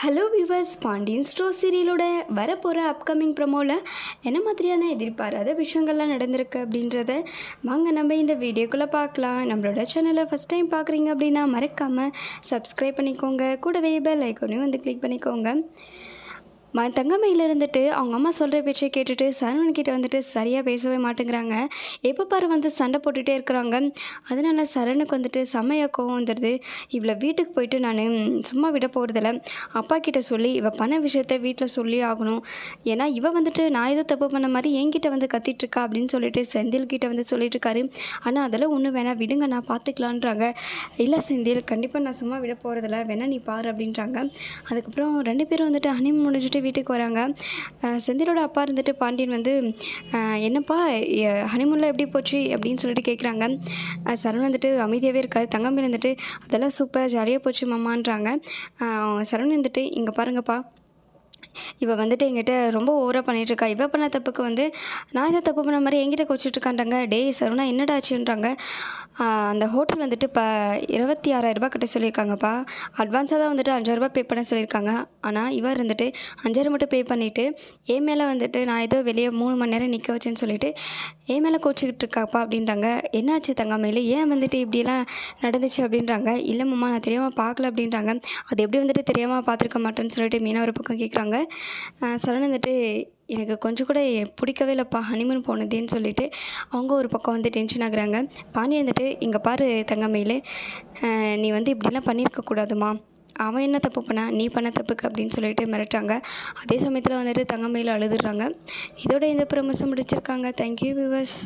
Hello viewers, Pandian store சீரியலோட வரப்போகிற upcoming ப்ரமோவில் என்ன மாதிரியான எதிர்பாராத விஷயங்கள்லாம் நடந்திருக்கு அப்படின்றத வாங்க நம்ம இந்த வீடியோக்குள்ளே பார்க்கலாம். நம்மளோட சேனலை ஃபஸ்ட் டைம் பார்க்குறீங்க அப்படின்னா மறக்காமல் சப்ஸ்கிரைப் பண்ணிக்கோங்க. கூடவே பெல் ஐக்கானையும் வந்து கிளிக் பண்ணிக்கோங்க. தங்கமயில இருந்துட்டு அவங்க அம்மா சொல்கிற பேச்சை கேட்டுட்டு சரவணன்கிட்ட வந்துட்டு சரியாக பேசவே மாட்டேங்கிறாங்க. எப்போ பாரு வந்து சண்டை போட்டுகிட்டே இருக்கிறாங்க. அதனால சரவணுக்கு வந்துட்டு செம்மையாக கோவம் வந்துடுது. இவளை வீட்டுக்கு போயிட்டு நான் சும்மா விட போகிறதில்ல, அப்பா கிட்ட சொல்லி இவள் பண்ண விஷயத்த வீட்டில் சொல்லி ஆகணும். ஏன்னா இவள் வந்துட்டு நான் ஏதோ தப்பு பண்ண மாதிரி என்கிட்ட வந்து கத்திட்டுருக்கா அப்படின்னு சொல்லிட்டு செந்தில்கிட்ட வந்து சொல்லிட்டு இருக்காரு. ஆனால் அதெல்லாம் ஒன்றும் வேணாம், விடுங்க, நான் பார்த்துக்கலான்றாங்க. இல்லை செந்தில், கண்டிப்பாக நான் சும்மா விட போகிறதில்ல, வேணா நீ பாரு அப்படின்றாங்க. அதுக்கப்புறம் 2 பேரும் வந்துட்டு ஹனிமூன் முடிச்சுட்டு வீட்டுக்கு வராங்க. செந்திலோட அப்பா இருந்துட்டு பாண்டியன் வந்து என்னப்பா ஹனிமூனில் எப்படி போச்சு அப்படின்னு சொல்லிட்டு கேட்குறாங்க. சரவணன் வந்துட்டு அமைதியாகவே இருக்காது. தங்கமயில் வந்துட்டு அதெல்லாம் சூப்பராக ஜாலியாக போச்சு மாமான்றாங்க. சரவணன் வந்துட்டு இங்கே பாருங்கப்பா, இவள் வந்துட்டு என்கிட்ட ரொம்ப ஓவராக பண்ணிகிட்ருக்கா. இவள் பண்ண தப்புக்கு வந்து நான் எதாவது தப்பு பண்ண மாதிரி என்கிட்ட கோச்சிட்ருக்கான்றாங்க. டேய் சரவணா, என்னடா ஆச்சுன்றாங்க. அந்த ஹோட்டல் வந்துட்டு இப்போ 26,000 கட்ட சொல்லியிருக்காங்கப்பா. அட்வான்ஸாக தான் வந்துட்டு 5,000 பே பண்ண சொல்லியிருக்காங்க. ஆனால் இவர் இருந்துட்டு 5,000 மட்டும் பே பண்ணிவிட்டு என் மேலே வந்துட்டு நான் ஏதோ வெளியே 3 மணி நேரம் நிற்க வச்சேன்னு சொல்லிட்டு என் மேலே கோச்சிக்கிட்டு இருக்காப்பா அப்படின்றாங்க. என்னாச்சு தங்கமயில், ஏன் வந்துட்டு இப்படியெல்லாம் நடந்துச்சு அப்படின்றாங்க. இல்லை மாமா, நான் தெரியாமல் பார்க்கல அப்படின்றாங்க. அது எப்படி வந்துட்டு தெரியாமல் பார்த்துருக்க மாட்டேன்னு சொல்லிட்டு மீனா ஒரு பக்கம் கேட்குறாங்க. சரவணன் வந்துட்டு எனக்கு கொஞ்சம் கூட பிடிக்கவே இல்லைப்பா ஹனிமூன் போனதேன்னு சொல்லிட்டு அவங்க ஒரு பக்கம் வந்து டென்ஷன் ஆகுறாங்க. பாண்டி வந்துட்டு இங்கே பாரு தங்கமயில், நீ வந்து இப்படிலாம் பண்ணியிருக்கக்கூடாதுமா, அவன் என்ன தப்பு பண்ணா, நீ பண்ண தப்புக்கு அப்படின்னு சொல்லிட்டு மிரட்டுறாங்க. அதே சமயத்தில் வந்துட்டு தங்கமயில் அழுதுடுறாங்க. இதோட இந்த ப்ரமோஷன் முடிச்சிருக்காங்க. Thank you viewers.